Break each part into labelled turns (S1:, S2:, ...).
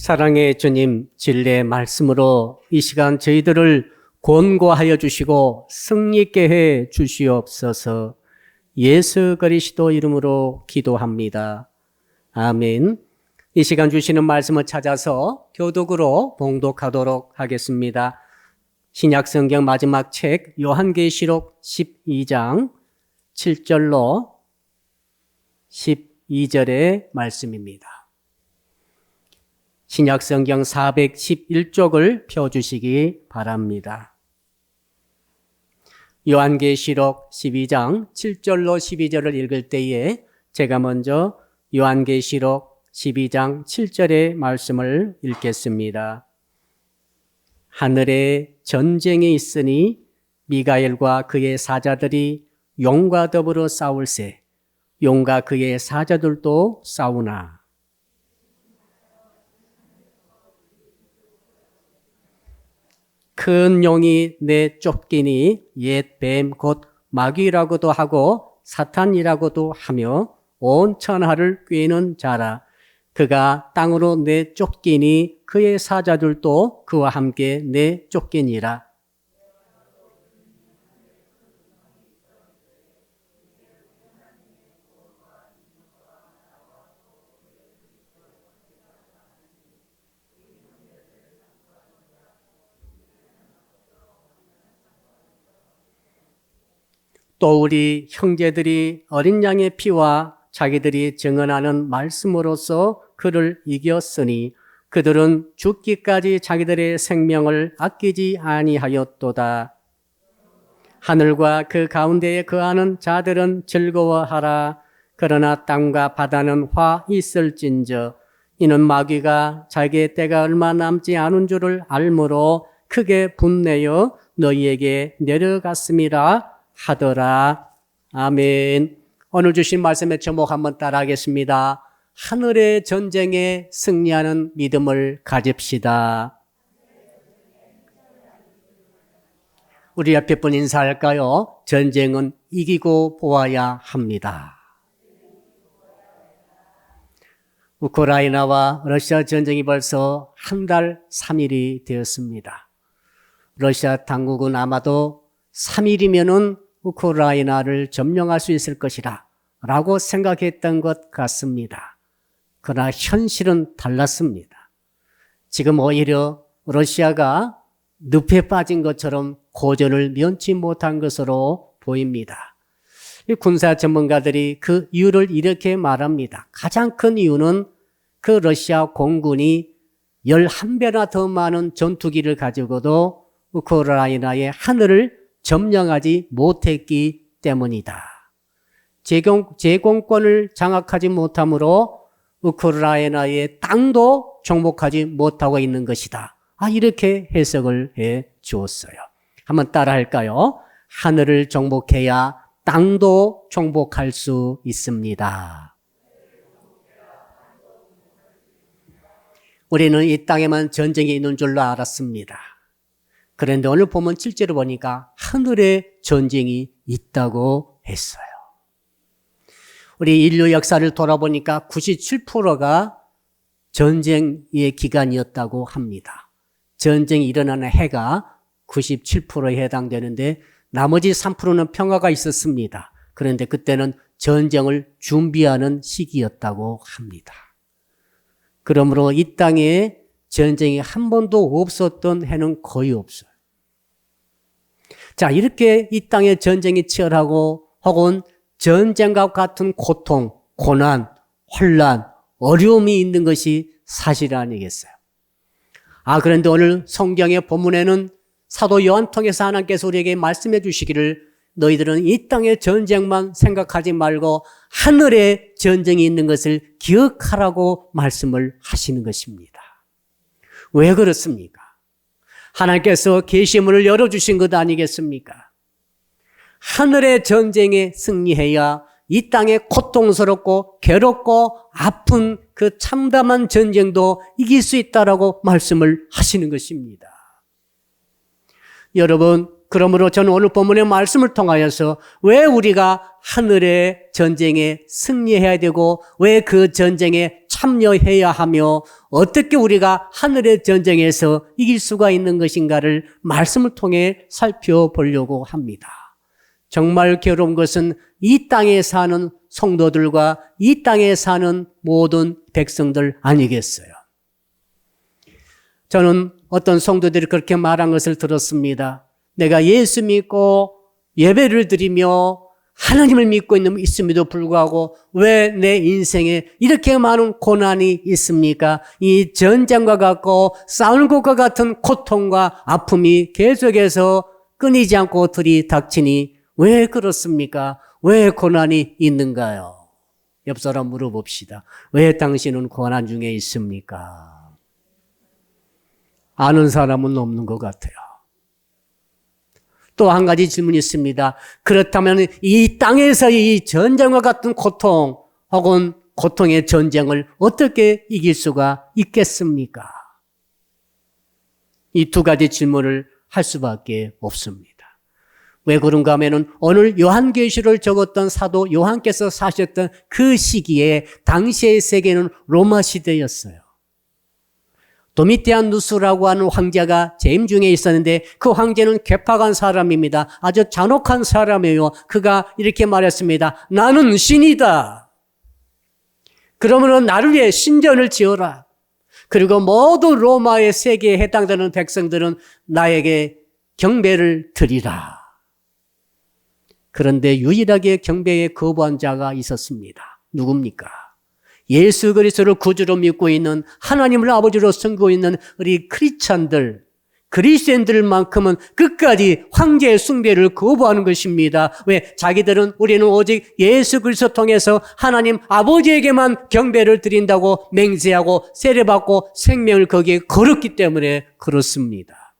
S1: 사랑의 주님, 진리의 말씀으로 이 시간 저희들을 권고하여 주시고 승리 있게 해 주시옵소서. 예수 그리스도 이름으로 기도합니다. 아멘. 이 시간 주시는 말씀을 찾아서 교독으로 봉독하도록 하겠습니다. 신약성경 마지막 책 요한계시록 12장 7절로 12절의 말씀입니다. 신약성경 411쪽을 펴주시기 바랍니다. 요한계시록 12장 7절로 12절을 읽을 때에 제가 먼저 요한계시록 12장 7절의 말씀을 읽겠습니다. 하늘에 전쟁이 있으니 미가엘과 그의 사자들이 용과 더불어 싸울세 용과 그의 사자들도 싸우나 큰 용이 내쫓기니 옛 뱀 곧 마귀라고도 하고 사탄이라고도 하며 온 천하를 꿰는 자라. 그가 땅으로 내쫓기니 그의 사자들도 그와 함께 내쫓기니라. 또 우리 형제들이 어린 양의 피와 자기들이 증언하는 말씀으로써 그를 이겼으니 그들은 죽기까지 자기들의 생명을 아끼지 아니하였도다. 하늘과 그 가운데에 거하는 자들은 즐거워하라. 그러나 땅과 바다는 화 있을진저 이는 마귀가 자기의 때가 얼마 남지 않은 줄을 알므로 크게 분내어 너희에게 내려갔음이라 하더라. 아멘. 오늘 주신 말씀의 제목 한번 따라하겠습니다. 하늘의 전쟁에 승리하는 믿음을 가집시다. 우리 옆에 분 인사할까요? 전쟁은 이기고 보아야 합니다. 우크라이나와 러시아 전쟁이 벌써 한 달 3일이 되었습니다. 러시아 당국은 아마도 3일이면은 우크라이나를 점령할 수 있을 것이라 라고 생각했던 것 같습니다. 그러나 현실은 달랐습니다. 지금 오히려 러시아가 늪에 빠진 것처럼 고전을 면치 못한 것으로 보입니다. 군사 전문가들이 그 이유를 이렇게 말합니다. 가장 큰 이유는 그 러시아 공군이 11배나 더 많은 전투기를 가지고도 우크라이나의 하늘을 점령하지 못했기 때문이다. 제공권을 장악하지 못함으로 우크라이나의 땅도 정복하지 못하고 있는 것이다. 이렇게 해석을 해 주었어요. 한번 따라 할까요? 하늘을 정복해야 땅도 정복할 수 있습니다. 우리는 이 땅에만 전쟁이 있는 줄로 알았습니다. 그런데 오늘 보면 실제로 보니까 하늘에 전쟁이 있다고 했어요. 우리 인류 역사를 돌아보니까 97%가 전쟁의 기간이었다고 합니다. 전쟁이 일어나는 해가 97%에 해당되는데 나머지 3%는 평화가 있었습니다. 그런데 그때는 전쟁을 준비하는 시기였다고 합니다. 그러므로 이 땅에 전쟁이 한 번도 없었던 해는 거의 없어요. 자, 이렇게 이 땅에 전쟁이 치열하고 혹은 전쟁과 같은 고통, 고난, 혼란, 어려움이 있는 것이 사실 아니겠어요? 그런데 오늘 성경의 본문에는 사도 요한 통해서 하나님께서 우리에게 말씀해 주시기를 너희들은 이 땅의 전쟁만 생각하지 말고 하늘에 전쟁이 있는 것을 기억하라고 말씀을 하시는 것입니다. 왜 그렇습니까? 하나님께서 계시문을 열어주신 것 아니겠습니까? 하늘의 전쟁에 승리해야 이 땅에 고통스럽고 괴롭고 아픈 그 참담한 전쟁도 이길 수 있다라고 말씀을 하시는 것입니다. 여러분, 그러므로 저는 오늘 본문의 말씀을 통하여서 왜 우리가 하늘의 전쟁에 승리해야 되고 왜 그 전쟁에 참여해야 하며 어떻게 우리가 하늘의 전쟁에서 이길 수가 있는 것인가를 말씀을 통해 살펴보려고 합니다. 정말 괴로운 것은 이 땅에 사는 성도들과 이 땅에 사는 모든 백성들 아니겠어요? 저는 어떤 성도들이 그렇게 말한 것을 들었습니다. 내가 예수 믿고 예배를 드리며 하나님을 믿고 있음에도 불구하고 왜 내 인생에 이렇게 많은 고난이 있습니까? 이 전쟁과 같고 싸우는 것과 같은 고통과 아픔이 계속해서 끊이지 않고 들이닥치니 왜 그렇습니까? 왜 고난이 있는가요? 옆 사람 물어봅시다. 왜 당신은 고난 중에 있습니까? 아는 사람은 없는 것 같아요. 또 한 가지 질문이 있습니다. 그렇다면 이 땅에서 이 전쟁과 같은 고통 혹은 고통의 전쟁을 어떻게 이길 수가 있겠습니까? 이 두 가지 질문을 할 수밖에 없습니다. 왜 그런가 하면은 오늘 요한계시를 적었던 사도 요한께서 사셨던 그 시기에 당시의 세계는 로마 시대였어요. 도미티아누스라고 하는 황제가 재임 중에 있었는데 그 황제는 괴팍한 사람입니다. 아주 잔혹한 사람이에요. 그가 이렇게 말했습니다. 나는 신이다. 그러면 나를 위해 신전을 지어라. 그리고 모두 로마의 세계에 해당되는 백성들은 나에게 경배를 드리라. 그런데 유일하게 경배에 거부한 자가 있었습니다. 누굽니까? 예수 그리스도를 구주로 믿고 있는 하나님을 아버지로 섬기고 있는 우리 크리스찬들, 그리스도인들만큼은 끝까지 황제의 숭배를 거부하는 것입니다. 왜? 자기들은 우리는 오직 예수 그리스도 통해서 하나님 아버지에게만 경배를 드린다고 맹세하고 세례받고 생명을 거기에 걸었기 때문에 그렇습니다.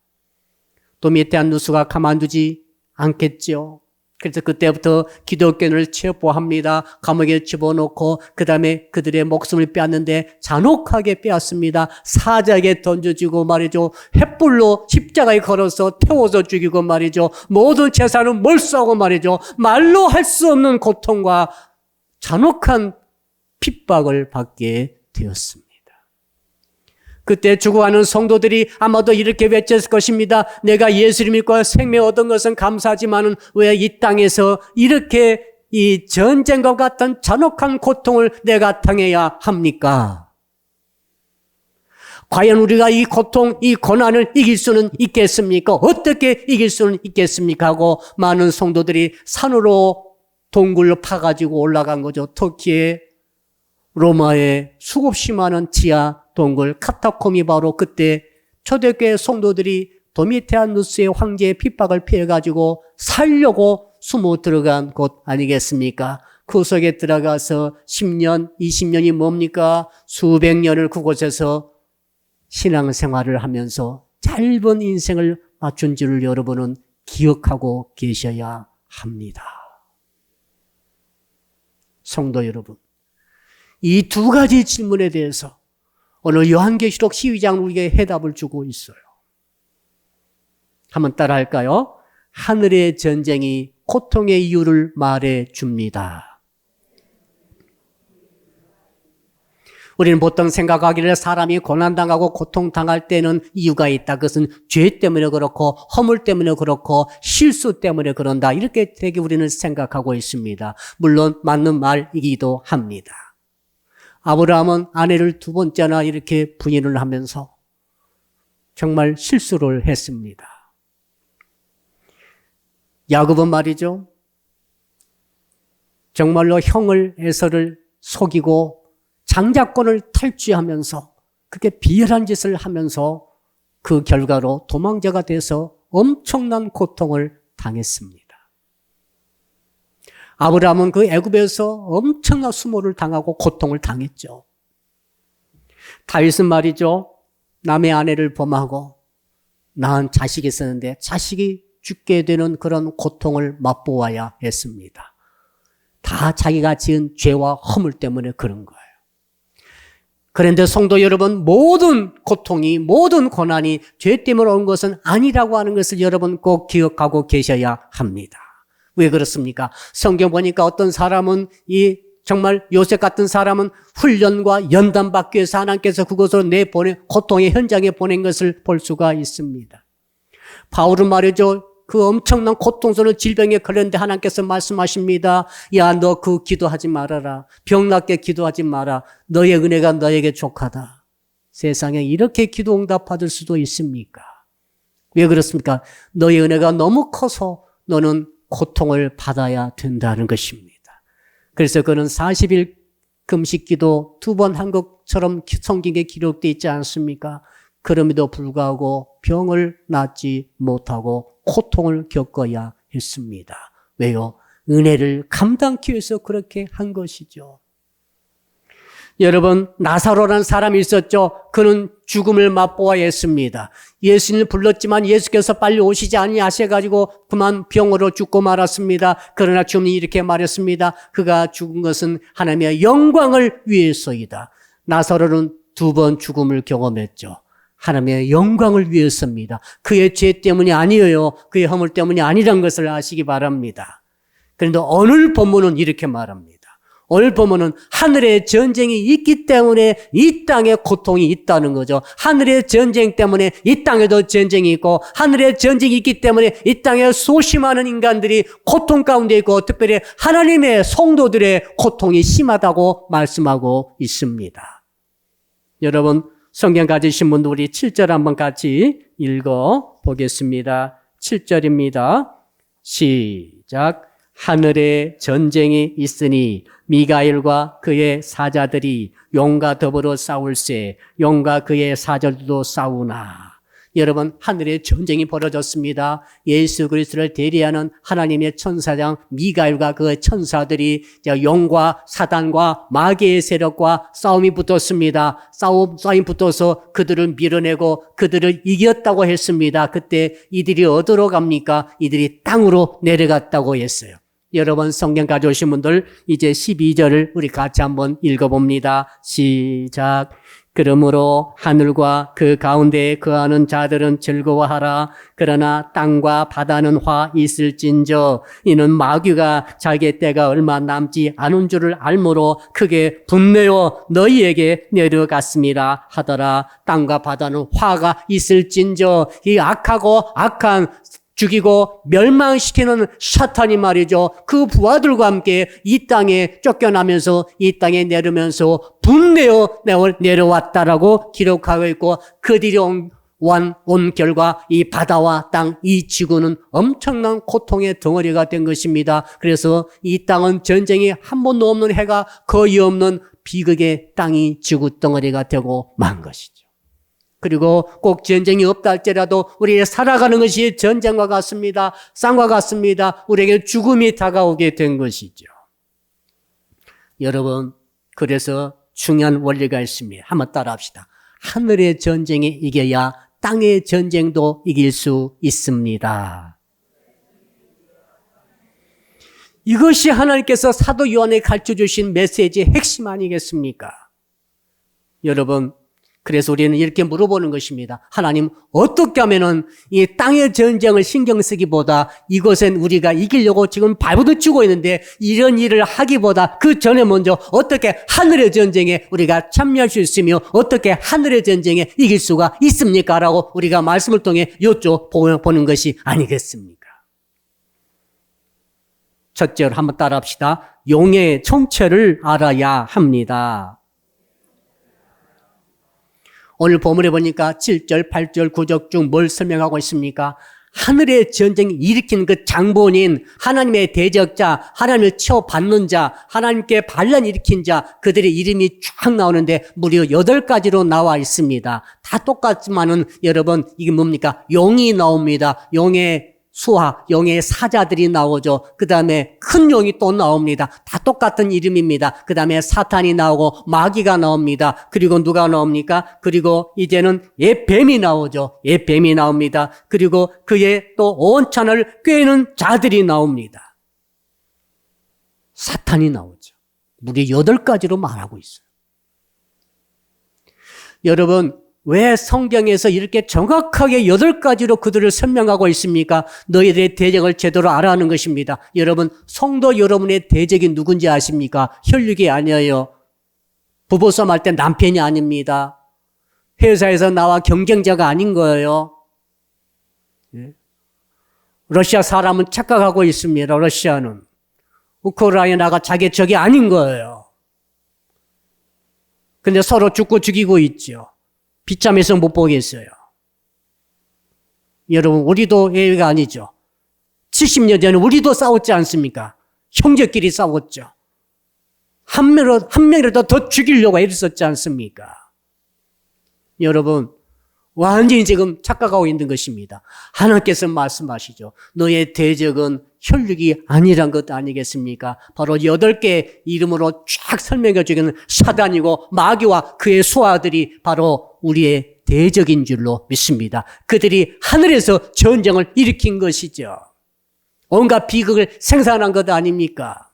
S1: 도미티아누스가 가만두지 않겠죠. 그래서 그때부터 기독교인을 체포합니다. 감옥에 집어넣고 그 다음에 그들의 목숨을 빼앗는데 잔혹하게 빼앗습니다. 사자에게 던져주고 말이죠. 횃불로 십자가에 걸어서 태워서 죽이고 말이죠. 모든 재산을 몰수하고 말이죠. 말로 할 수 없는 고통과 잔혹한 핍박을 받게 되었습니다. 그때 죽어가는 성도들이 아마도 이렇게 외쳤을 것입니다. 내가 예수를 믿고 생명 얻은 것은 감사하지만 왜 이 땅에서 이렇게 이 전쟁과 같은 잔혹한 고통을 내가 당해야 합니까? 과연 우리가 이 고통, 이 고난을 이길 수는 있겠습니까? 어떻게 이길 수는 있겠습니까? 하고 많은 성도들이 산으로 동굴로 파가지고 올라간 거죠. 터키에 로마에 수없이 많은 지하 동굴 카타콤이 바로 그때 초대교회 성도들이 도미티아누스의 황제의 핍박을 피해가지고 살려고 숨어 들어간 곳 아니겠습니까? 그 속에 들어가서 10년, 20년이 뭡니까? 수백 년을 그곳에서 신앙생활을 하면서 짧은 인생을 맞춘 줄을 여러분은 기억하고 계셔야 합니다. 성도 여러분, 이 두 가지 질문에 대해서 오늘 요한계시록 12장은 우리에게 해답을 주고 있어요. 한번 따라 할까요? 하늘의 전쟁이 고통의 이유를 말해 줍니다. 우리는 보통 생각하기를 사람이 고난당하고 고통당할 때는 이유가 있다. 그것은 죄 때문에 그렇고 허물 때문에 그렇고 실수 때문에 그런다. 이렇게 되게 우리는 생각하고 있습니다. 물론 맞는 말이기도 합니다. 아브라함은 아내를 두 번째나 이렇게 부인을 하면서 정말 실수를 했습니다. 야곱은 말이죠. 정말로 형을 에서를 속이고 장자권을 탈취하면서 그렇게 비열한 짓을 하면서 그 결과로 도망자가 돼서 엄청난 고통을 당했습니다. 아브라함은 그 애굽에서 엄청난 수모를 당하고 고통을 당했죠. 다윗은 말이죠. 남의 아내를 범하고 낳은 자식이 있었는데 자식이 죽게 되는 그런 고통을 맛보아야 했습니다. 다 자기가 지은 죄와 허물 때문에 그런 거예요. 그런데 성도 여러분, 모든 고통이, 모든 고난이 죄 때문에 온 것은 아니라고 하는 것을 여러분 꼭 기억하고 계셔야 합니다. 왜 그렇습니까? 성경 보니까 어떤 사람은 정말 요셉 같은 사람은 훈련과 연단받기 위해서 하나님께서 그곳으로 고통의 현장에 보낸 것을 볼 수가 있습니다. 바울은 말이죠. 그 엄청난 고통스러운 질병에 걸렸는데 하나님께서 말씀하십니다. 야, 너 그 기도하지 말아라. 병 낫게 기도하지 마라. 너의 은혜가 너에게 족하다. 세상에 이렇게 기도 응답받을 수도 있습니까? 왜 그렇습니까? 너의 은혜가 너무 커서 너는 고통을 받아야 된다는 것입니다. 그래서 그는 40일 금식 기도 2번 한 것처럼 성경에 기록되어 있지 않습니까? 그럼에도 불구하고 병을 낫지 못하고 고통을 겪어야 했습니다. 왜요? 은혜를 감당하기 위해서 그렇게 한 것이죠. 여러분, 나사로라는 사람이 있었죠. 그는 죽음을 맛보아야 했습니다. 예수님을 불렀지만 예수께서 빨리 오시지 아니하셔가지고 그만 병으로 죽고 말았습니다. 그러나 주님이 이렇게 말했습니다. 그가 죽은 것은 하나님의 영광을 위해서이다. 나사로는 2번 죽음을 경험했죠. 하나님의 영광을 위해서입니다. 그의 죄 때문이 아니에요. 그의 허물 때문이 아니란 것을 아시기 바랍니다. 그런데 오늘 본문은 이렇게 말합니다. 오늘 본문은 하늘의 전쟁이 있기 때문에 이 땅에 고통이 있다는 거죠. 하늘의 전쟁 때문에 이 땅에도 전쟁이 있고, 하늘의 전쟁이 있기 때문에 이 땅에 소심하는 인간들이 고통 가운데 있고, 특별히 하나님의 성도들의 고통이 심하다고 말씀하고 있습니다. 여러분, 성경 가지신 분들 우리 7절 한번 같이 읽어 보겠습니다. 7절입니다. 시작. 하늘에 전쟁이 있으니 미가엘과 그의 사자들이 용과 더불어 싸울세 용과 그의 사자들도 싸우나. 여러분, 하늘에 전쟁이 벌어졌습니다. 예수 그리스도를 대리하는 하나님의 천사장 미가엘과 그의 천사들이 용과 사단과 마귀의 세력과 싸움이 붙었습니다. 싸움이 붙어서 그들을 밀어내고 그들을 이겼다고 했습니다. 그때 이들이 어디로 갑니까? 이들이 땅으로 내려갔다고 했어요. 여러분, 성경 가져오신 분들 이제 12절을 우리 같이 한번 읽어봅니다. 시작. 그러므로 하늘과 그 가운데에 거하는 자들은 즐거워하라. 그러나 땅과 바다는 화 있을진저 이는 마귀가 자기의 때가 얼마 남지 않은 줄을 알므로 크게 분내어 너희에게 내려갔습니다 하더라. 땅과 바다는 화가 있을진저 이 악하고 악한 죽이고 멸망시키는 사탄이 말이죠. 그 부하들과 함께 이 땅에 쫓겨나면서 이 땅에 내려면서 분내어 내려왔다라고 기록하고 있고, 그들이 온 결과 이 바다와 땅, 이 지구는 엄청난 고통의 덩어리가 된 것입니다. 그래서 이 땅은 전쟁이 한 번도 없는, 해가 거의 없는 비극의 땅이 지구 덩어리가 되고 만 것이죠. 그리고 꼭 전쟁이 없다 할지라도 우리의 살아가는 것이 전쟁과 같습니다. 쌍과 같습니다. 우리에게 죽음이 다가오게 된 것이죠. 여러분, 그래서 중요한 원리가 있습니다. 한번 따라합시다. 하늘의 전쟁에 이겨야 땅의 전쟁도 이길 수 있습니다. 이것이 하나님께서 사도 요한에 가르쳐 주신 메시지의 핵심 아니겠습니까? 여러분, 그래서 우리는 이렇게 물어보는 것입니다. 하나님, 어떻게 하면은 이 땅의 전쟁을 신경 쓰기보다 이것은 우리가 이기려고 지금 발부딪히고 있는데 이런 일을 하기보다 그 전에 먼저 어떻게 하늘의 전쟁에 우리가 참여할 수 있으며 어떻게 하늘의 전쟁에 이길 수가 있습니까? 라고 우리가 말씀을 통해 여쭤보는 것이 아니겠습니까? 첫째로 한번 따라합시다. 용의 정체를 알아야 합니다. 오늘 본문에 보니까 7절, 8절, 9절 중 뭘 설명하고 있습니까? 하늘의 전쟁을 일으킨 그 장본인, 하나님의 대적자, 하나님을 치어받는 자, 하나님께 반란 일으킨 자, 그들의 이름이 쫙 나오는데 무려 8가지로 나와 있습니다. 다 똑같지만은 여러분, 이게 뭡니까? 용이 나옵니다. 용의 수하, 용의 사자들이 나오죠. 그 다음에 큰 용이 또 나옵니다. 다 똑같은 이름입니다. 그 다음에 사탄이 나오고 마귀가 나옵니다. 그리고 누가 나옵니까? 그리고 이제는 옛뱀이 나오죠. 옛뱀이 나옵니다. 그리고 그의 또 온 찬을 꿰는 자들이 나옵니다. 사탄이 나오죠. 무려 8가지로 말하고 있어요. 여러분, 왜 성경에서 이렇게 정확하게 8가지로 그들을 설명하고 있습니까? 너희들의 대적을 제대로 알아하는 것입니다. 여러분, 성도 여러분의 대적이 누군지 아십니까? 혈육이 아니에요. 부부싸움 할 때 남편이 아닙니다. 회사에서 나와 경쟁자가 아닌 거예요. 러시아 사람은 착각하고 있습니다. 러시아는. 우크라이나가 자기 적이 아닌 거예요. 근데 서로 죽고 죽이고 있죠. 비참해서 못 보겠어요. 여러분, 우리도 예외가 아니죠. 70년 전에 우리도 싸웠지 않습니까? 형제끼리 싸웠죠. 한 명이라도 더 죽이려고 애썼지 않습니까? 여러분, 완전히 지금 착각하고 있는 것입니다. 하나님께서 말씀하시죠. 너의 대적은 혈육이 아니란 것 아니겠습니까? 바로 8개 이름으로 쫙 설명해 주기는 사단이고 마귀와 그의 수하들이 바로 우리의 대적인 줄로 믿습니다. 그들이 하늘에서 전쟁을 일으킨 것이죠. 온갖 비극을 생산한 것 아닙니까?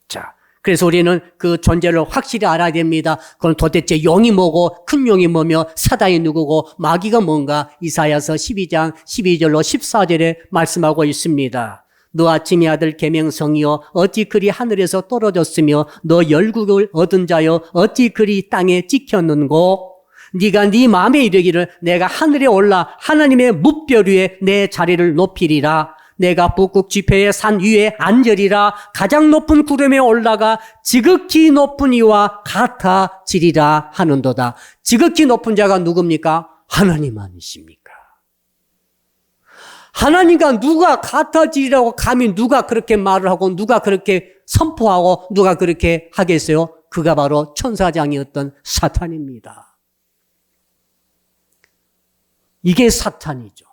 S1: 자, 그래서 우리는 그 존재를 확실히 알아야 됩니다. 그럼 도대체 용이 뭐고 큰 용이 뭐며 사단이 누구고 마귀가 뭔가 이사야서 12장 12절로 14절에 말씀하고 있습니다. 너 아침의 아들 계명성이여 어찌 그리 하늘에서 떨어졌으며 너 열국을 얻은 자여 어찌 그리 땅에 찍혔는고 네가 네 마음에 이르기를 내가 하늘에 올라 하나님의 뭇별 위에 내 자리를 높이리라. 내가 북극 지폐의 산 위에 앉으리라. 가장 높은 구름에 올라가 지극히 높은 이와 같아지리라 하는도다. 지극히 높은 자가 누굽니까? 하나님 아니십니까? 하나님과 누가 같아지리라고 감히 누가 그렇게 말을 하고 누가 그렇게 선포하고 누가 그렇게 하겠어요? 그가 바로 천사장이었던 사탄입니다. 이게 사탄이죠.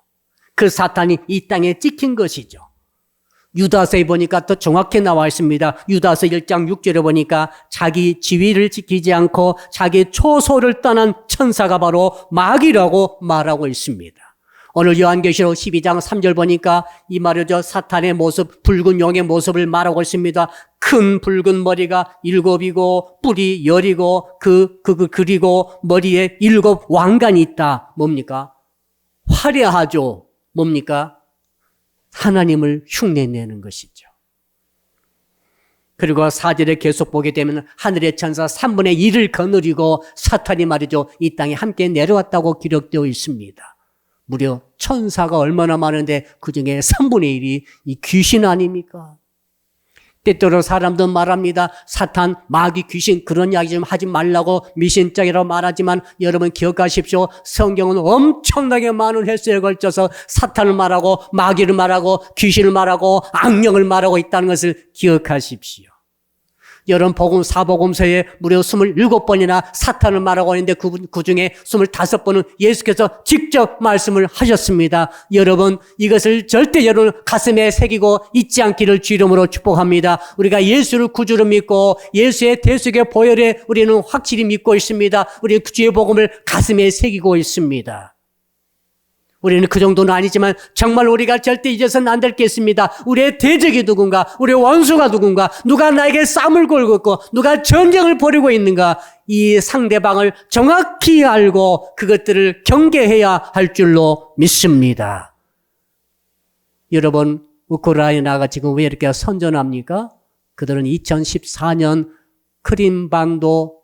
S1: 그 사탄이 이 땅에 찍힌 것이죠. 유다서에 보니까 더 정확히 나와 있습니다. 유다서 1장 6절에 보니까 자기 지위를 지키지 않고 자기 초소를 떠난 천사가 바로 마귀라고 말하고 있습니다. 오늘 요한계시록 12장 3절 보니까 이 말이죠. 사탄의 모습, 붉은 용의 모습을 말하고 있습니다. 큰 붉은 머리가 7이고 뿔이 10이고 그리고 머리에 7 왕관이 있다. 뭡니까? 화려하죠. 뭡니까? 하나님을 흉내내는 것이죠. 그리고 4절에 계속 보게 되면 하늘의 천사 3분의 1을 거느리고 사탄이 말이죠. 이 땅에 함께 내려왔다고 기록되어 있습니다. 무려 천사가 얼마나 많은데 그중에 3분의 1이 이 귀신 아닙니까? 때때로 사람도 말합니다. 사탄, 마귀, 귀신 그런 이야기 좀 하지 말라고 미신적이라고 말하지만 여러분 기억하십시오. 성경은 엄청나게 많은 횟수에 걸쳐서 사탄을 말하고 마귀를 말하고 귀신을 말하고 악령을 말하고 있다는 것을 기억하십시오. 여러분 복음 사복음서에 무려 27번이나 사탄을 말하고 있는데 그 중에 25번은 예수께서 직접 말씀을 하셨습니다. 여러분 이것을 절대 여러분 가슴에 새기고 잊지 않기를 주 이름으로 축복합니다. 우리가 예수를 구주로 믿고 예수의 대속의 보혈에 우리는 확실히 믿고 있습니다. 우리는 주의 복음을 가슴에 새기고 있습니다. 우리는 그 정도는 아니지만 정말 우리가 절대 잊어서는 안 될 게 있습니다. 우리의 대적이 누군가, 우리의 원수가 누군가, 누가 나에게 싸움을 걸고 있고 누가 전쟁을 벌이고 있는가, 이 상대방을 정확히 알고 그것들을 경계해야 할 줄로 믿습니다. 여러분 우크라이나가 지금 왜 이렇게 선전합니까? 그들은 2014년 크림반도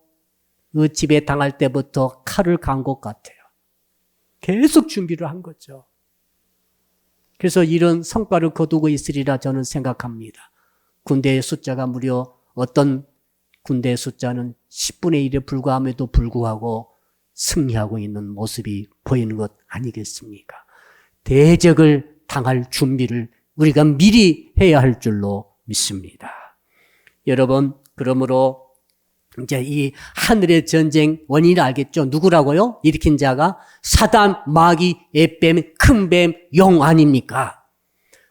S1: 그 지배 당할 때부터 칼을 간 것 같아요. 계속 준비를 한 거죠. 그래서 이런 성과를 거두고 있으리라 저는 생각합니다. 군대의 숫자가 무려 어떤 군대의 숫자는 10분의 1에 불과함에도 불구하고 승리하고 있는 모습이 보이는 것 아니겠습니까? 대적을 당할 준비를 우리가 미리 해야 할 줄로 믿습니다. 여러분, 그러므로 이제 이 하늘의 전쟁 원인을 알겠죠? 누구라고요? 일으킨 자가 사단, 마귀, 햇뱀, 큰뱀, 용 아닙니까?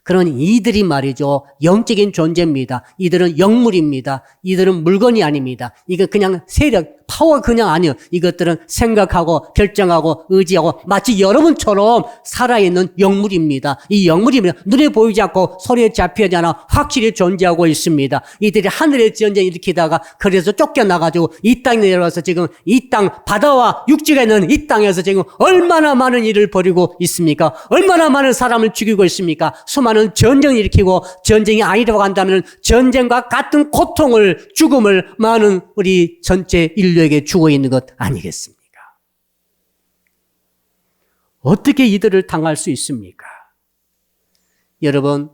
S1: 그런 이들이 말이죠. 영적인 존재입니다. 이들은 영물입니다. 이들은 물건이 아닙니다. 이거 그냥 세력, 파워가 그냥 아니에요. 이것들은 생각하고 결정하고 의지하고 마치 여러분처럼 살아있는 영물입니다. 이 영물이 눈에 보이지 않고 소리에 잡히지 않아 확실히 존재하고 있습니다. 이들이 하늘의 전쟁을 일으키다가 그래서 쫓겨나가지고 이 땅에 내려와서 지금 이 땅, 바다와 육지가 있는 이 땅에서 지금 얼마나 많은 일을 벌이고 있습니까? 얼마나 많은 사람을 죽이고 있습니까? 수많은 전쟁을 일으키고 전쟁이 아니라고 한다면 전쟁과 같은 고통을, 죽음을 많은 우리 전체 인류에게 주고 있는 것 아니겠습니까? 어떻게 이들을 당할 수 있습니까? 여러분,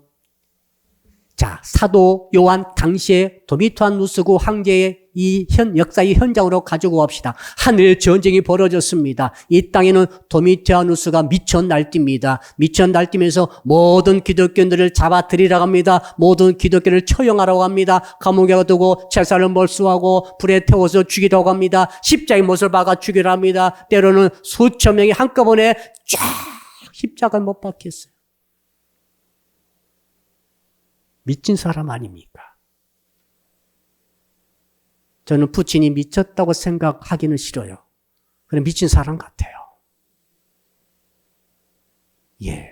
S1: 자, 사도 요한 당시에 도미티아누스고 황제의 이 역사의 현장으로 가지고 갑시다. 하늘의 전쟁이 벌어졌습니다. 이 땅에는 도미티아누스가 미쳐 날뜁니다. 미쳐 날뛰면서 모든 기독교인들을 잡아들이라고 합니다. 모든 기독교를 처형하라고 합니다. 감옥에 두고 제사를 몰수하고 불에 태워서 죽이라고 합니다. 십자가의 못을 박아 죽이라 합니다. 때로는 수천 명이 한꺼번에 쫙 십자가를 못 박혔어요. 미친 사람 아닙니까? 저는 푸틴이 미쳤다고 생각하기는 싫어요. 그냥 미친 사람 같아요. 예.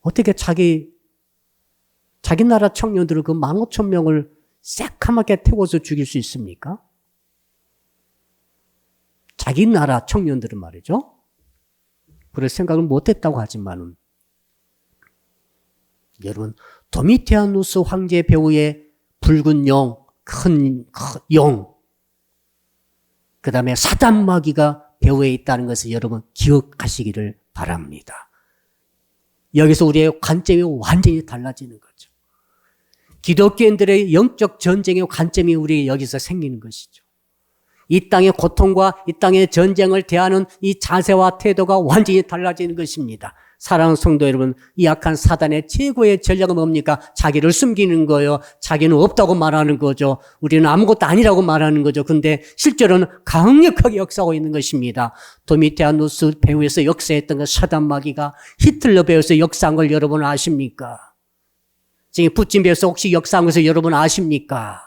S1: 어떻게 자기 나라 청년들을 그 15,000명을 새카맣게 태워서 죽일 수 있습니까? 자기 나라 청년들은 말이죠. 그럴 생각을 못했다고 하지만은 여러분, 도미티아누스 황제 배후의 붉은 영, 큰 영, 그 다음에 사단 마귀가 배후에 있다는 것을 여러분 기억하시기를 바랍니다. 여기서 우리의 관점이 완전히 달라지는 거죠. 기독교인들의 영적 전쟁의 관점이 우리에게 여기서 생기는 것이죠. 이 땅의 고통과 이 땅의 전쟁을 대하는 이 자세와 태도가 완전히 달라지는 것입니다. 사랑하는 성도 여러분, 이 악한 사단의 최고의 전략은 뭡니까? 자기를 숨기는 거예요. 자기는 없다고 말하는 거죠. 우리는 아무것도 아니라고 말하는 거죠. 근데 실제로는 강력하게 역사하고 있는 것입니다. 도미티아누스 배후에서 역사했던 그 사단 마귀가 히틀러 배후에서 역사한 걸 여러분 아십니까? 지금 푸틴 배후에서 혹시 역사한 것을 여러분 아십니까?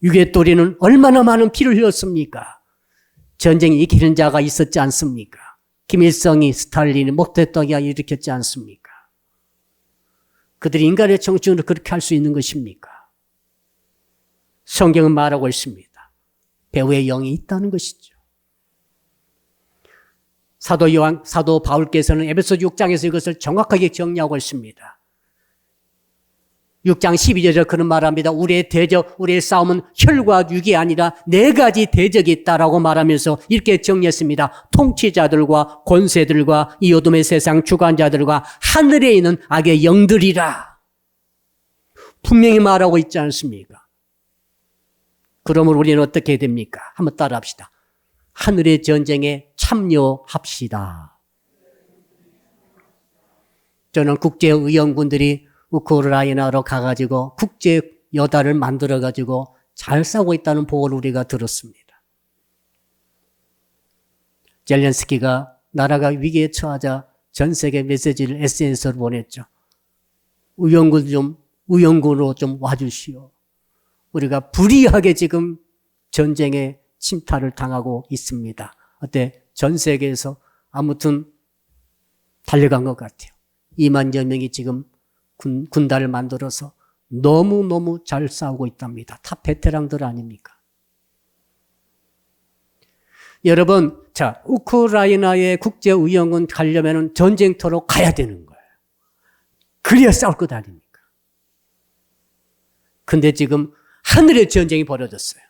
S1: 유괴토리는 얼마나 많은 피를 흘렸습니까? 전쟁이 이기는 자가 있었지 않습니까? 김일성이 스탈린이 목대떡이야 일으켰지 않습니까? 그들이 인간의 정신으로 그렇게 할 수 있는 것입니까? 성경은 말하고 있습니다. 배후의 영이 있다는 것이죠. 사도 바울께서는 에베소 6장에서 이것을 정확하게 정리하고 있습니다. 6장 12절에 그런 말합니다. 우리의 대적, 우리의 싸움은 혈과 육이 아니라 4가지 대적이 있다라고 말하면서 이렇게 정리했습니다. 통치자들과 권세들과 이 어둠의 세상 주관자들과 하늘에 있는 악의 영들이라. 분명히 말하고 있지 않습니까? 그러므로 우리는 어떻게 해야 됩니까? 한번 따라합시다. 하늘의 전쟁에 참여합시다. 저는 국제의원군들이 우크라이나로 가가지고 국제 여단을 만들어가지고 잘 싸우고 있다는 보고를 우리가 들었습니다. 젤렌스키가 나라가 위기에 처하자 전 세계 메시지를 SNS로 보냈죠. 의원군으로 좀 와주시오. 우리가 불의하게 지금 전쟁에 침탈을 당하고 있습니다. 어때? 전 세계에서 아무튼 달려간 것 같아요. 20,000여 명이 지금 군단을 만들어서 너무너무 잘 싸우고 있답니다. 다 베테랑들 아닙니까? 여러분, 자, 우크라이나의 국제의원군 가려면 전쟁터로 가야 되는 거예요. 그래야 싸울 것 아닙니까? 근데 지금 하늘의 전쟁이 벌어졌어요.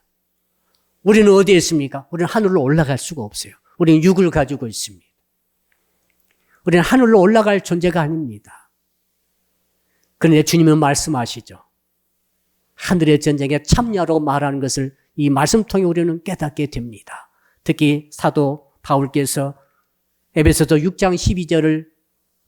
S1: 우리는 어디에 있습니까? 우리는 하늘로 올라갈 수가 없어요. 우리는 육을 가지고 있습니다. 우리는 하늘로 올라갈 존재가 아닙니다. 그런데 주님은 말씀하시죠. 하늘의 전쟁에 참여하라고 말하는 것을 이 말씀 통해 우리는 깨닫게 됩니다. 특히 사도 바울께서 에베소서 6장 12절을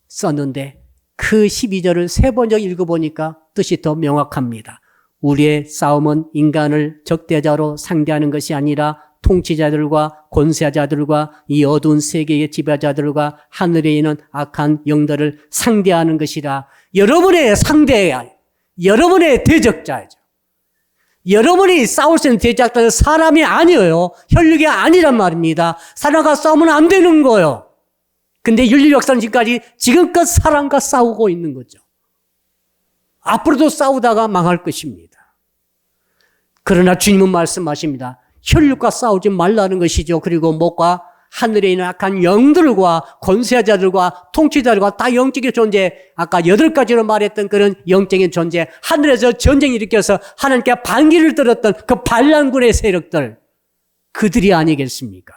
S1: 썼는데 그 12절을 3번 읽어보니까 뜻이 더 명확합니다. 우리의 싸움은 인간을 적대자로 상대하는 것이 아니라 통치자들과 권세자들과 이 어두운 세계의 지배자들과 하늘에 있는 악한 영들을 상대하는 것이라. 여러분의 상대야, 여러분의 대적자죠. 여러분이 싸울 수 있는 대적자는 사람이 아니에요. 혈육이 아니란 말입니다. 사람과 싸우면 안 되는 거예요. 근데 인류 역사는 지금껏 사람과 싸우고 있는 거죠. 앞으로도 싸우다가 망할 것입니다. 그러나 주님은 말씀하십니다. 혈육과 싸우지 말라는 것이죠. 그리고 목과 하늘에 있는 악한 영들과 권세자들과 통치자들과 다 영적인 존재, 아까 8가지로 말했던 그런 영적인 존재, 하늘에서 전쟁을 일으켜서 하나님께 반기를 들었던 그 반란군의 세력들, 그들이 아니겠습니까?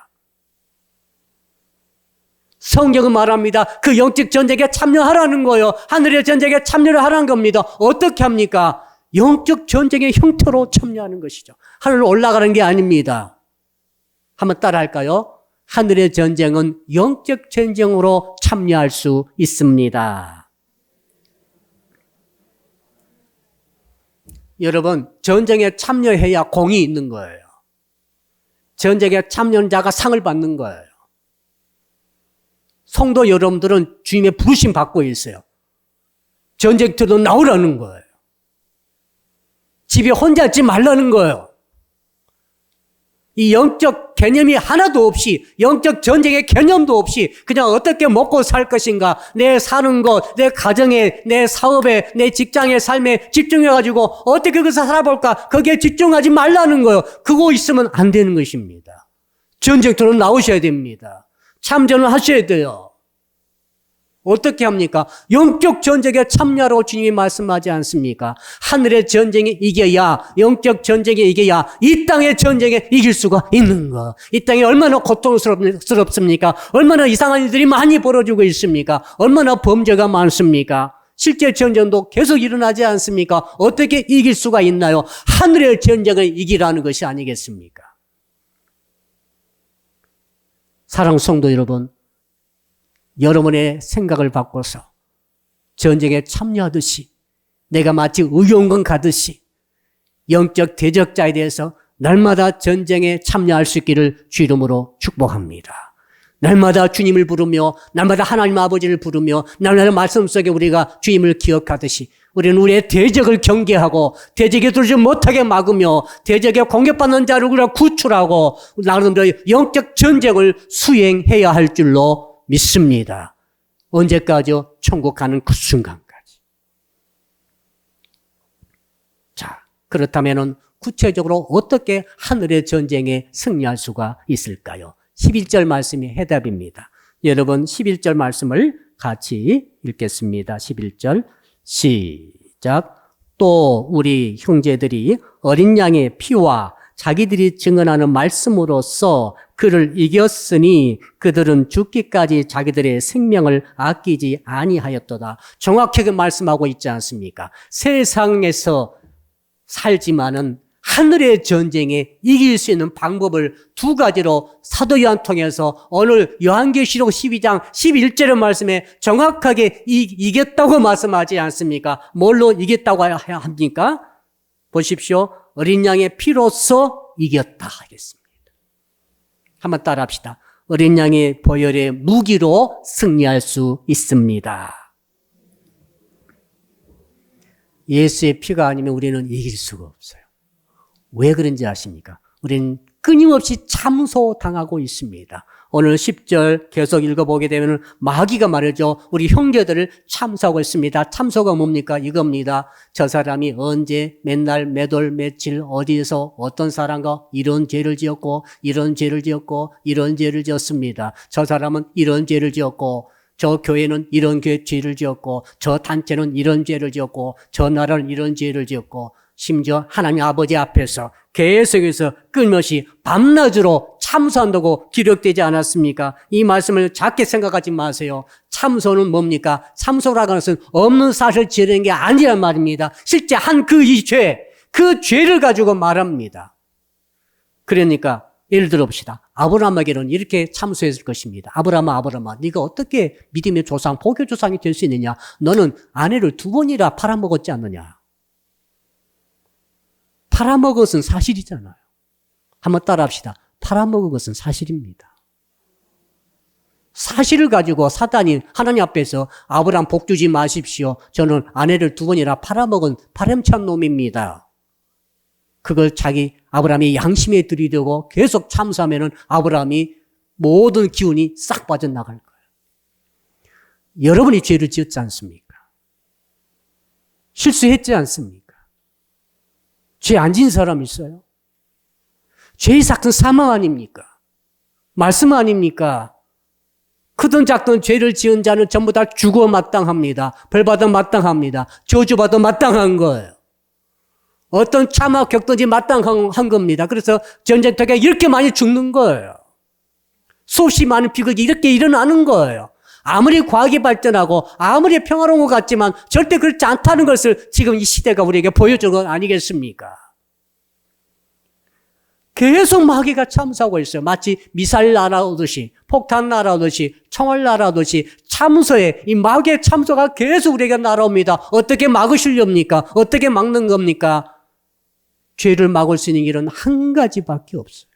S1: 성경은 말합니다. 그 영적 전쟁에 참여하라는 거예요. 하늘의 전쟁에 참여를 하라는 겁니다. 어떻게 합니까? 영적 전쟁의 형태로 참여하는 것이죠. 하늘로 올라가는 게 아닙니다. 한번 따라 할까요? 하늘의 전쟁은 영적 전쟁으로 참여할 수 있습니다. 여러분, 전쟁에 참여해야 공이 있는 거예요. 전쟁에 참여한 자가 상을 받는 거예요. 성도 여러분들은 주님의 부르심 받고 있어요. 전쟁터로 나오라는 거예요. 집에 혼자 있지 말라는 거예요. 이 영적 개념이 하나도 없이, 영적 전쟁의 개념도 없이 그냥 어떻게 먹고 살 것인가, 내 사는 것, 내 가정에, 내 사업에, 내 직장의 삶에 집중해가지고 어떻게 그것을 살아볼까, 거기에 집중하지 말라는 거예요. 그거 있으면 안 되는 것입니다. 전쟁터로 나오셔야 됩니다. 참전을 하셔야 돼요. 어떻게 합니까? 영적 전쟁에 참여하라고 주님이 말씀하지 않습니까? 하늘의 전쟁에 이겨야, 영적 전쟁에 이겨야 이 땅의 전쟁에 이길 수가 있는 거. 이 땅이 얼마나 고통스럽습니까? 얼마나 이상한 일들이 많이 벌어지고 있습니까? 얼마나 범죄가 많습니까? 실제 전쟁도 계속 일어나지 않습니까? 어떻게 이길 수가 있나요? 하늘의 전쟁을 이기라는 것이 아니겠습니까? 사랑 성도 여러분, 여러분의 생각을 바꿔서 전쟁에 참여하듯이, 내가 마치 의용군 가듯이 영적 대적자에 대해서 날마다 전쟁에 참여할 수 있기를 주 이름으로 축복합니다. 날마다 주님을 부르며, 날마다 하나님 아버지를 부르며, 날마다 말씀 속에 우리가 주님을 기억하듯이 우리는 우리의 대적을 경계하고 대적에 들지 못하게 막으며 대적에 공격받는 자를 우리가 구출하고 나름대로 영적 전쟁을 수행해야 할 줄로 믿습니다. 언제까지요? 천국 가는 그 순간까지. 자, 그렇다면 구체적으로 어떻게 하늘의 전쟁에 승리할 수가 있을까요? 11절 말씀이 해답입니다. 여러분 11절 말씀을 같이 읽겠습니다. 11절 시작. 또 우리 형제들이 어린 양의 피와 자기들이 증언하는 말씀으로써 그를 이겼으니 그들은 죽기까지 자기들의 생명을 아끼지 아니하였도다. 정확하게 말씀하고 있지 않습니까? 세상에서 살지만은 하늘의 전쟁에 이길 수 있는 방법을 두 가지로 사도 요한 통해서 오늘 요한계시록 12장 11절의 말씀에 정확하게 이겼다고 말씀하지 않습니까? 뭘로 이겼다고 합니까? 보십시오. 어린 양의 피로써 이겼다 하겠습니다. 한번 따라 합시다. 어린 양의 보혈의 무기로 승리할 수 있습니다. 예수의 피가 아니면 우리는 이길 수가 없어요. 왜 그런지 아십니까? 우리는 끊임없이 참소당하고 있습니다. 오늘 10절 계속 읽어보게 되면 마귀가 말이죠. 우리 형제들을 참소하고 있습니다. 참소가 뭡니까? 이겁니다. 저 사람이 언제 맨날 매돌 며칠 어디에서 어떤 사람과 이런 죄를 지었고 이런 죄를 지었고 이런 죄를 지었습니다. 저 사람은 이런 죄를 지었고 저 교회는 이런 죄를 지었고 저 단체는 이런 죄를 지었고 저 나라는 이런 죄를 지었고 심지어 하나님 아버지 앞에서 계속해서 끊임없이 밤낮으로 참소한다고 기록되지 않았습니까? 이 말씀을 작게 생각하지 마세요. 참소는 뭡니까? 참소라고 하는 것은 없는 사실을 지르는 게 아니란 말입니다. 실제 한 그 죄를 가지고 말합니다. 그러니까 예를 들어 봅시다. 아브라함에게는 이렇게 참소했을 것입니다. 아브라함아, 네가 어떻게 믿음의 조상, 복의 조상이 될 수 있느냐? 너는 아내를 2번이나 팔아먹었지 않느냐? 팔아먹은 것은 사실이잖아요. 한번 따라합시다. 팔아먹은 것은 사실입니다. 사실을 가지고 사단이 하나님 앞에서 아브라함 복 주지 마십시오. 저는 아내를 2번이나 팔아먹은 파렴치한 놈입니다. 그걸 아브라함이 양심에 들이대고 계속 참수하면은 아브라함이 모든 기운이 싹 빠져나갈 거예요. 여러분이 죄를 지었지 않습니까? 실수했지 않습니까? 죄 안 지은 사람 있어요? 죄의 삭은 사망 아닙니까? 말씀 아닙니까? 크든 작든 죄를 지은 자는 전부 다 죽어 마땅합니다. 벌받아 마땅합니다. 저주받아 마땅한 거예요. 어떤 참화 겪든지 마땅한 겁니다. 그래서 전쟁터가 이렇게 많이 죽는 거예요. 수없이 많은 비극이 이렇게 일어나는 거예요. 아무리 과학이 발전하고 아무리 평화로운 것 같지만 절대 그렇지 않다는 것을 지금 이 시대가 우리에게 보여준 건 아니겠습니까? 계속 마귀가 참수하고 있어요. 마치 미사일 날아오듯이, 폭탄 날아오듯이, 총알 날아오듯이 참수에 이 마귀의 참수가 계속 우리에게 날아옵니다. 어떻게 막으시렵니까? 어떻게 막는 겁니까? 죄를 막을 수 있는 길은 한 가지밖에 없어요.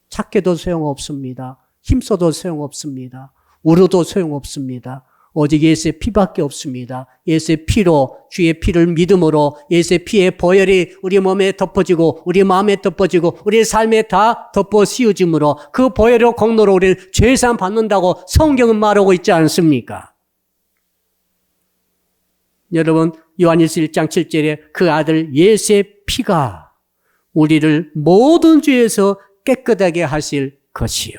S1: 착해도 소용없습니다. 힘써도 소용없습니다. 울어도 소용없습니다. 오직 예수의 피밖에 없습니다. 예수의 피로, 주의 피를 믿음으로 예수의 피의 보혈이 우리 몸에 덮어지고 우리 마음에 덮어지고 우리 삶에 다 덮어 씌워짐으로 그 보혈의 공로로 우리는 죄사함 받는다고 성경은 말하고 있지 않습니까? 여러분, 요한일서 1장 7절에 그 아들 예수의 피가 우리를 모든 죄에서 깨끗하게 하실 것이요.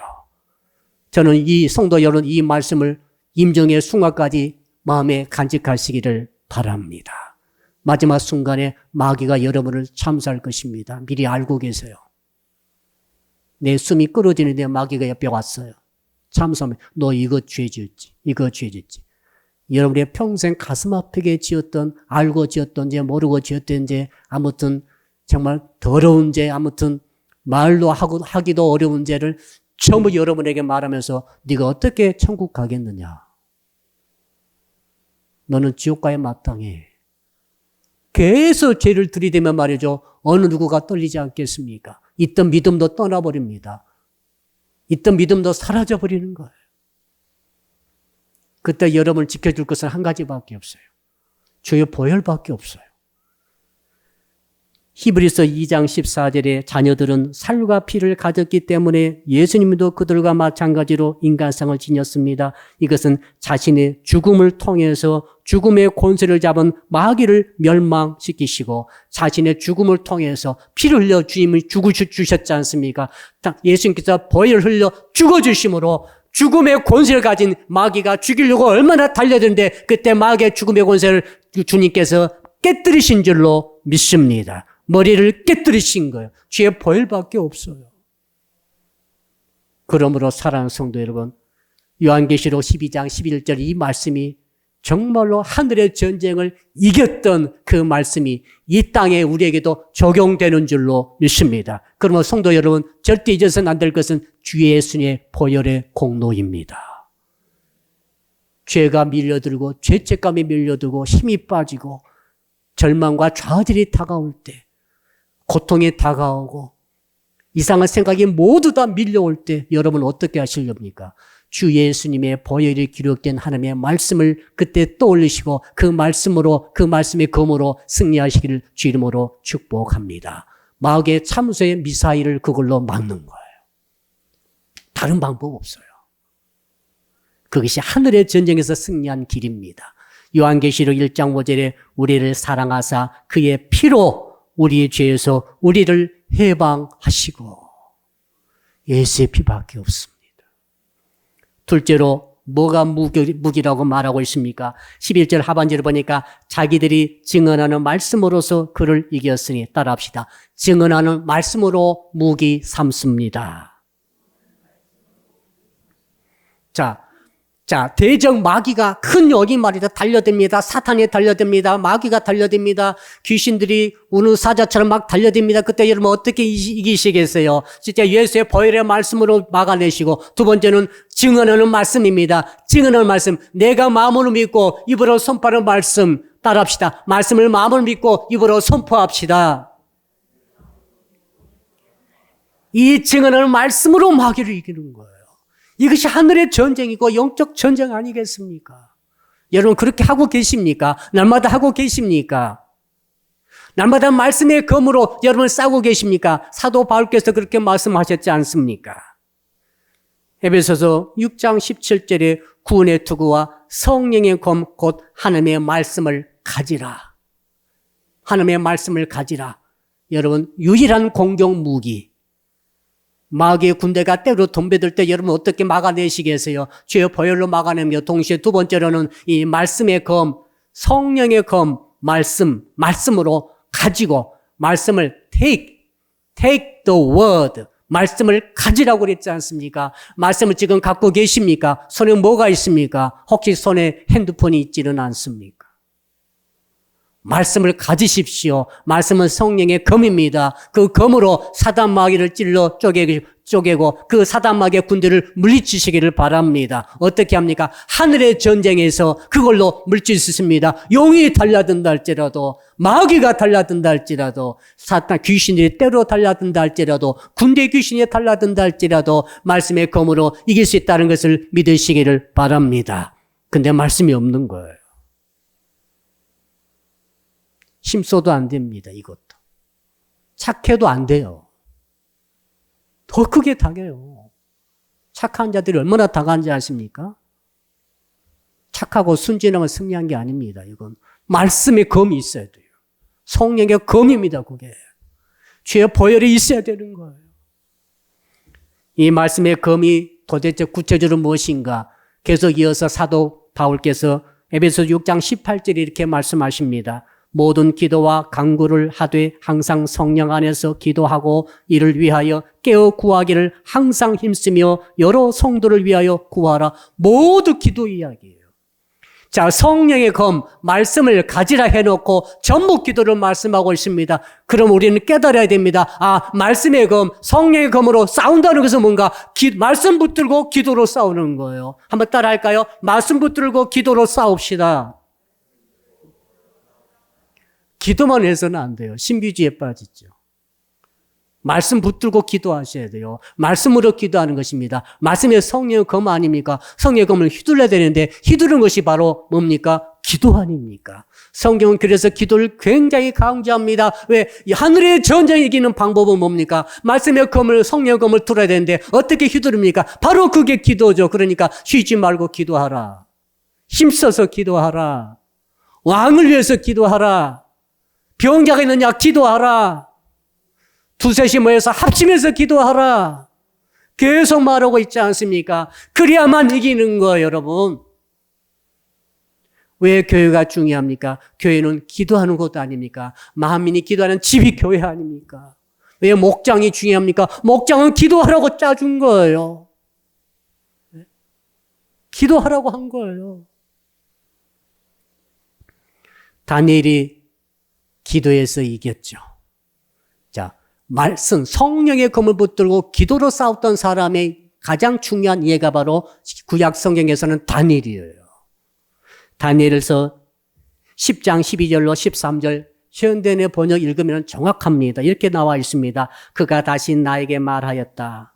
S1: 저는 이 성도 여러분 이 말씀을 임종의 순간까지 마음에 간직하시기를 바랍니다. 마지막 순간에 마귀가 여러분을 참수할 것입니다. 미리 알고 계세요. 내 숨이 끊어지는데 마귀가 옆에 왔어요. 참수하면 너 이거 죄 지었지. 이거 죄 지었지. 여러분의 평생 가슴 아프게 지었던 알고 지었던 죄 모르고 지었던 죄 아무튼 정말 더러운 죄 아무튼 말로 하기도 어려운 죄를 전부 여러분에게 말하면서 네가 어떻게 천국 가겠느냐. 너는 지옥 가야 마땅해. 계속 죄를 들이대면 말이죠. 어느 누구가 떨리지 않겠습니까? 있던 믿음도 떠나버립니다. 있던 믿음도 사라져버리는 거예요. 그때 여러분을 지켜줄 것은 한 가지밖에 없어요. 주의 보혈밖에 없어요. 히브리서 2장 14절에 자녀들은 살과 피를 가졌기 때문에 예수님도 그들과 마찬가지로 인간성을 지녔습니다. 이것은 자신의 죽음을 통해서 죽음의 권세를 잡은 마귀를 멸망시키시고 자신의 죽음을 통해서 피를 흘려 주님이 죽으셨지 않습니까? 예수님께서 보혈을 흘려 죽어주심으로 죽음의 권세를 가진 마귀가 죽이려고 얼마나 달려드는데 그때 마귀의 죽음의 권세를 주님께서 깨뜨리신 줄로 믿습니다. 머리를 깨뜨리신 거예요. 주의 보혈밖에 없어요. 그러므로 사랑하는 성도 여러분, 요한계시록 12장 11절 이 말씀이 정말로 하늘의 전쟁을 이겼던 그 말씀이 이 땅에 우리에게도 적용되는 줄로 믿습니다. 그러면 성도 여러분, 절대 잊어서는 안 될 것은 주 예수님의 보혈의 공로입니다. 죄가 밀려들고 죄책감이 밀려들고 힘이 빠지고 절망과 좌절이 다가올 때 고통이 다가오고 이상한 생각이 모두 다 밀려올 때 여러분 어떻게 하시렵니까? 주 예수님의 보혈이 기록된 하나님의 말씀을 그때 떠올리시고 그 말씀으로 그 말씀의 검으로 승리하시기를 주 이름으로 축복합니다. 마귀의 참수의 미사일을 그걸로 막는 거예요. 다른 방법 없어요. 그것이 하늘의 전쟁에서 승리한 길입니다. 요한계시록 1장 5절에 우리를 사랑하사 그의 피로 우리의 죄에서 우리를 해방하시고 예수의 피밖에 없습니다. 둘째로 뭐가 무기라고 말하고 있습니까? 11절 하반절을 보니까 자기들이 증언하는 말씀으로서 그를 이겼으니 따라합시다. 증언하는 말씀으로 무기 삼습니다. 자, 대적 마귀가 큰 여기 말이다. 달려듭니다. 사탄이 달려듭니다. 마귀가 달려듭니다. 귀신들이 우는 사자처럼 막 달려듭니다. 그때 여러분 어떻게 이기시겠어요? 진짜 예수의 보혈의 말씀으로 막아내시고 두 번째는 증언하는 말씀입니다. 증언하는 말씀. 내가 마음으로 믿고 입으로 선포하는 말씀 따라합시다. 말씀을 마음으로 믿고 입으로 선포합시다. 이 증언하는 말씀으로 마귀를 이기는 거예요. 이것이 하늘의 전쟁이고 영적 전쟁 아니겠습니까? 여러분 그렇게 하고 계십니까? 날마다 하고 계십니까? 날마다 말씀의 검으로 여러분 싸우고 계십니까? 사도 바울께서 그렇게 말씀하셨지 않습니까? 에베소서 6장 17절에 구원의 투구와 성령의 검 곧 하나님의 말씀을 가지라. 하나님의 말씀을 가지라. 여러분 유일한 공격 무기. 마귀의 군대가 때로 덤벼들 때 여러분 어떻게 막아내시겠어요? 죄의 보혈로 막아내며 동시에 두 번째로는 이 말씀의 검, 성령의 검, 말씀으로 가지고 말씀을 take the word, 말씀을 가지라고 그랬지 않습니까? 말씀을 지금 갖고 계십니까? 손에 뭐가 있습니까? 혹시 손에 핸드폰이 있지는 않습니까? 말씀을 가지십시오. 말씀은 성령의 검입니다. 그 검으로 사단 마귀를 찔러 쪼개고 그 사단 마귀의 군대를 물리치시기를 바랍니다. 어떻게 합니까? 하늘의 전쟁에서 그걸로 물리칠 수 있습니다. 용이 달려든다 할지라도, 마귀가 달려든다 할지라도, 사탄 귀신들이 때로 달려든다 할지라도, 군대 귀신이 달려든다 할지라도 말씀의 검으로 이길 수 있다는 것을 믿으시기를 바랍니다. 근데 말씀이 없는 거예요. 힘써도 안 됩니다. 이것도. 착해도 안 돼요. 더 크게 당해요. 착한 자들이 얼마나 당한지 아십니까? 착하고 순진하면 승리한 게 아닙니다. 이건 말씀의 검이 있어야 돼요. 성령의 검입니다. 그게. 죄의 보혈이 있어야 되는 거예요. 이 말씀의 검이 도대체 구체적으로 무엇인가? 계속 이어서 사도 바울께서 에베소 6장 18절에 이렇게 말씀하십니다. 모든 기도와 간구를 하되 항상 성령 안에서 기도하고 이를 위하여 깨어 구하기를 항상 힘쓰며 여러 성도를 위하여 구하라. 모두 기도 이야기예요. 자, 성령의 검, 말씀을 가지라 해놓고 전부 기도를 말씀하고 있습니다. 그럼 우리는 깨달아야 됩니다. 아, 말씀의 검, 성령의 검으로 싸운다는 것은 뭔가 말씀 붙들고 기도로 싸우는 거예요. 한번 따라 할까요? 말씀 붙들고 기도로 싸웁시다. 기도만 해서는 안 돼요. 신비주의에 빠지죠. 말씀 붙들고 기도하셔야 돼요. 말씀으로 기도하는 것입니다. 말씀의 성령의 검 아닙니까? 성령의 검을 휘둘러야 되는데 휘두르는 것이 바로 뭡니까? 기도 아닙니까? 성경은 그래서 기도를 굉장히 강조합니다. 왜? 하늘의 전쟁을 이기는 방법은 뭡니까? 말씀의 검을, 성령의 검을 들어야 되는데 어떻게 휘두릅니까? 바로 그게 기도죠. 그러니까 쉬지 말고 기도하라. 힘써서 기도하라. 왕을 위해서 기도하라. 병자가 있느냐 기도하라. 두셋이 모여서 합심해서 기도하라. 계속 말하고 있지 않습니까? 그래야만 이기는 거예요, 여러분. 왜 교회가 중요합니까? 교회는 기도하는 곳 아닙니까? 만민이 기도하는 집이 교회 아닙니까? 왜 목장이 중요합니까? 목장은 기도하라고 짜준 거예요. 기도하라고 한 거예요. 다니엘이 기도해서 이겼죠. 자, 말씀, 성령의 검을 붙들고 기도로 싸웠던 사람의 가장 중요한 예가 바로 구약 성경에서는 다니엘이에요. 다니엘에서 10장 12절로 13절 현대의 번역 읽으면 정확합니다. 이렇게 나와 있습니다. 그가 다시 나에게 말하였다.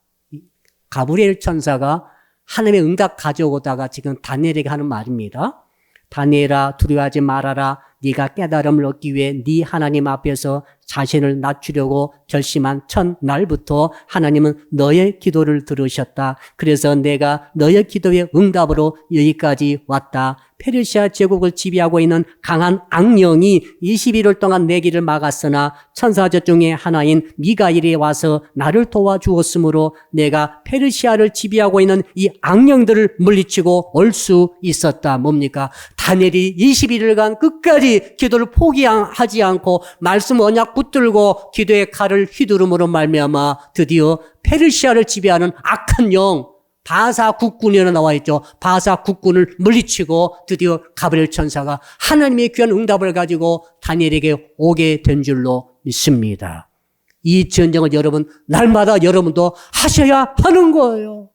S1: 가브리엘 천사가 하나님의 응답 가져오다가 지금 다니엘에게 하는 말입니다. 다니엘아 두려워하지 말아라. 네가 깨달음을 얻기 위해 네 하나님 앞에서 자신을 낮추려고 결심한 첫날부터 하나님은 너의 기도를 들으셨다. 그래서 내가 너의 기도의 응답으로 여기까지 왔다. 페르시아 제국을 지배하고 있는 강한 악령이 21일 동안 내 길을 막았으나 천사들 중에 하나인 미가일이 와서 나를 도와주었으므로 내가 페르시아를 지배하고 있는 이 악령들을 물리치고 올 수 있었다. 뭡니까? 다니엘이 21일간 끝까지 기도를 포기하지 않고 말씀 언약 붙들고 기도의 칼을 휘두름으로 말미암아 드디어 페르시아를 지배하는 악한 영 바사 국군이라 나와 있죠. 바사 국군을 물리치고 드디어 가브리엘 천사가 하나님의 귀한 응답을 가지고 다니엘에게 오게 된 줄로 믿습니다. 이 전쟁을 여러분 날마다 여러분도 하셔야 하는 거예요.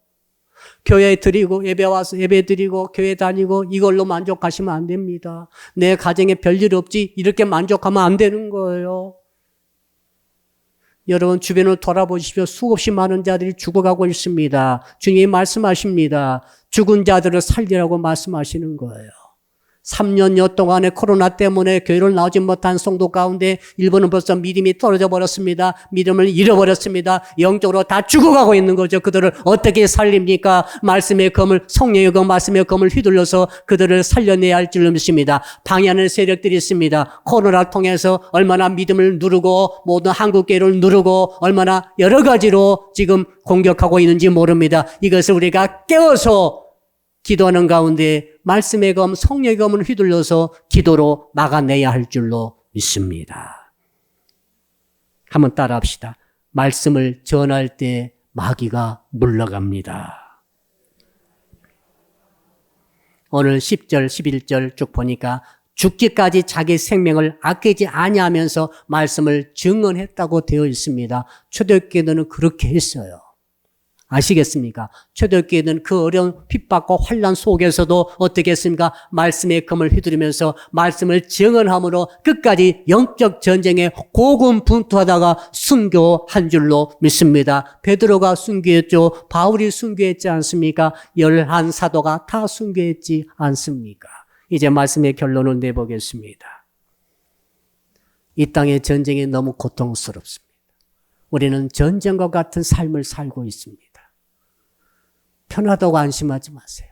S1: 교회 드리고 예배 와서 예배 드리고 교회 다니고 이걸로 만족하시면 안 됩니다. 내 가정에 별일 없지 이렇게 만족하면 안 되는 거예요. 여러분 주변을 돌아보십시오. 수없이 많은 자들이 죽어가고 있습니다. 주님이 말씀하십니다. 죽은 자들을 살리라고 말씀하시는 거예요. 3년여 동안의 코로나 때문에 교회를 나오지 못한 성도 가운데 일본은 벌써 믿음이 떨어져 버렸습니다. 믿음을 잃어버렸습니다. 영적으로 다 죽어가고 있는 거죠. 그들을 어떻게 살립니까? 말씀의 검을, 성령의 검, 말씀의 검을 휘둘러서 그들을 살려내야 할 줄로 믿습니다. 방해하는 세력들이 있습니다. 코로나를 통해서 얼마나 믿음을 누르고 모든 한국교회를 누르고 얼마나 여러 가지로 지금 공격하고 있는지 모릅니다. 이것을 우리가 깨워서 기도하는 가운데 말씀의 검, 성령의 검을 휘둘러서 기도로 막아내야 할 줄로 믿습니다. 한번 따라합시다. 말씀을 전할 때 마귀가 물러갑니다. 오늘 10절, 11절 쭉 보니까 죽기까지 자기 생명을 아끼지 아니하면서 말씀을 증언했다고 되어 있습니다. 초대교회는 그렇게 했어요. 아시겠습니까? 초대교회는 그 어려운 핍박과 환난 속에서도 어떻게 했습니까? 말씀의 검을 휘두르면서 말씀을 증언함으로 끝까지 영적 전쟁에 고군분투하다가 순교한 줄로 믿습니다. 베드로가 순교했죠. 바울이 순교했지 않습니까? 11사도가 다 순교했지 않습니까? 이제 말씀의 결론을 내보겠습니다. 이 땅의 전쟁이 너무 고통스럽습니다. 우리는 전쟁과 같은 삶을 살고 있습니다. 편하다고 안심하지 마세요.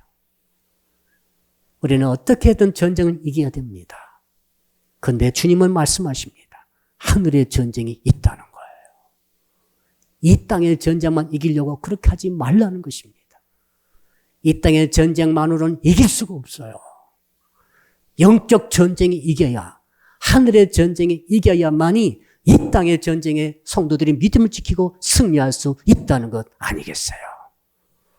S1: 우리는 어떻게든 전쟁을 이겨야 됩니다. 그런데 주님은 말씀하십니다. 하늘의 전쟁이 있다는 거예요. 이 땅의 전쟁만 이기려고 그렇게 하지 말라는 것입니다. 이 땅의 전쟁만으로는 이길 수가 없어요. 영적 전쟁이 이겨야, 하늘의 전쟁이 이겨야만이 이 땅의 전쟁에 성도들이 믿음을 지키고 승리할 수 있다는 것 아니겠어요?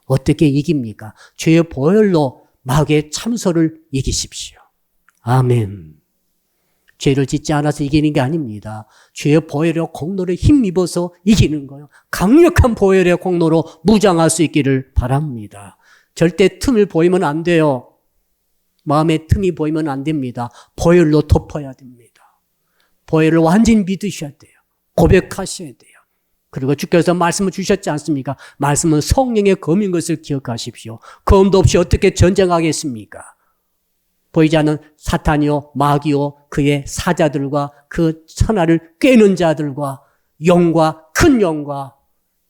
S1: 어떻게 이깁니까? 죄의 보혈로 마귀의 참소를 이기십시오. 아멘. 죄를 짓지 않아서 이기는 게 아닙니다. 죄의 보혈의 공로를 힘입어서 이기는 거예요. 강력한 보혈의 공로로 무장할 수 있기를 바랍니다. 절대 틈을 보이면 안 돼요. 마음에 틈이 보이면 안 됩니다. 보혈로 덮어야 됩니다. 보혈을 완전히 믿으셔야 돼요. 고백하셔야 돼요. 그리고 주께서 말씀을 주셨지 않습니까? 말씀은 성령의 검인 것을 기억하십시오. 검도 없이 어떻게 전쟁하겠습니까? 보이지 않는 사탄이요, 마귀요, 그의 사자들과 그 천하를 꿰는 자들과 영과 큰 영과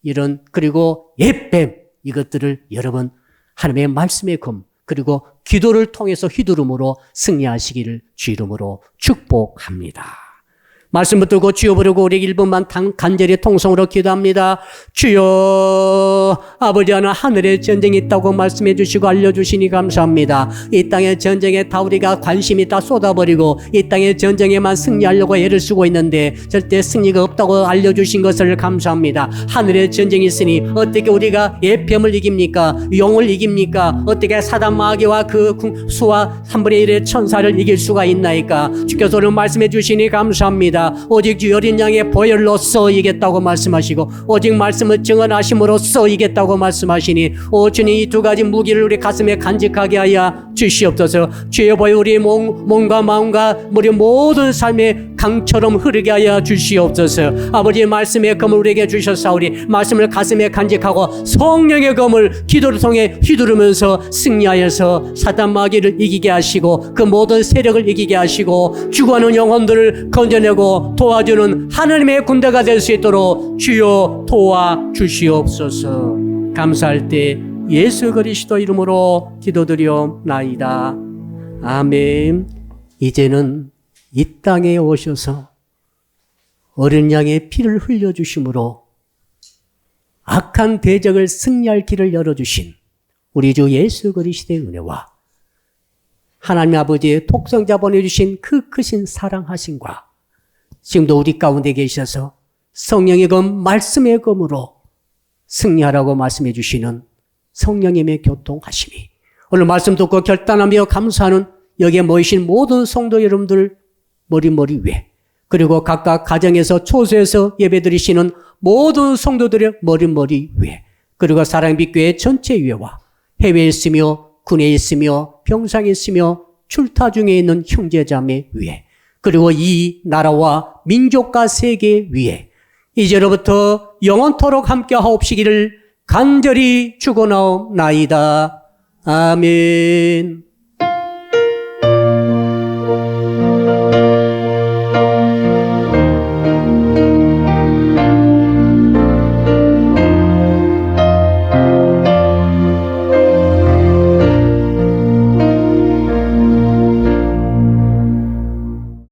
S1: 이런 그리고 옛뱀 이것들을 여러분 하나님의 말씀의 검 그리고 기도를 통해서 휘두름으로 승리하시기를 주 이름으로 축복합니다. 말씀 붙들고 주여 부르고 우리 1분만 간절히 통성으로 기도합니다. 주여, 아버지 하나 하늘에 전쟁이 있다고 말씀해 주시고 알려주시니 감사합니다. 이 땅의 전쟁에 다 우리가 관심이 다 쏟아버리고 이 땅의 전쟁에만 승리하려고 애를 쓰고 있는데 절대 승리가 없다고 알려주신 것을 감사합니다. 하늘에 전쟁이 있으니 어떻게 우리가 예뱀을 이깁니까? 용을 이깁니까? 어떻게 사단 마귀와 그 수와 3분의 1의 천사를 이길 수가 있나이까? 주께서 오늘 말씀해 주시니 감사합니다. 오직 주 어린 양의 보혈로써 이겼다고 말씀하시고 오직 말씀을 증언하심으로써 이겼다고 말씀하시니 오 주님 이 두 가지 무기를 우리 가슴에 간직하게 하여 주시옵소서. 주의 보혈 우리 몸과 마음과 우리 모든 삶에 강처럼 흐르게 하여 주시옵소서. 아버지의 말씀의 검을 우리에게 주셨사오니 말씀을 가슴에 간직하고 성령의 검을 기도를 통해 휘두르면서 승리하여서 사단 마귀를 이기게 하시고 그 모든 세력을 이기게 하시고 죽어가는 영혼들을 건져내고 도와주는 하나님의 군대가 될 수 있도록 주여 도와주시옵소서. 감사할 때 예수 그리스도 이름으로 기도드리옵나이다. 아멘. 이제는 이 땅에 오셔서 어린 양의 피를 흘려주심으로 악한 대적을 승리할 길을 열어주신 우리 주 예수 그리스도의 은혜와 하나님 아버지의 독생자 보내주신 그 크신 사랑하심과 지금도 우리 가운데 계셔서 성령의 검, 말씀의 검으로 승리하라고 말씀해 주시는 성령님의 교통하심이 오늘 말씀 듣고 결단하며 감사하는 여기에 모이신 모든 성도 여러분들 머리 위에 그리고 각각 가정에서 초소에서 예배드리시는 모든 성도들의 머리 위에 그리고 사랑빛교회 전체 위에와 해외에 있으며 군에 있으며 병상에 있으며 출타 중에 있는 형제자매 위에 그리고 이 나라와 민족과 세계 위에 이제로부터 영원토록 함께 하옵시기를 간절히 축원하옵나이다. 아멘.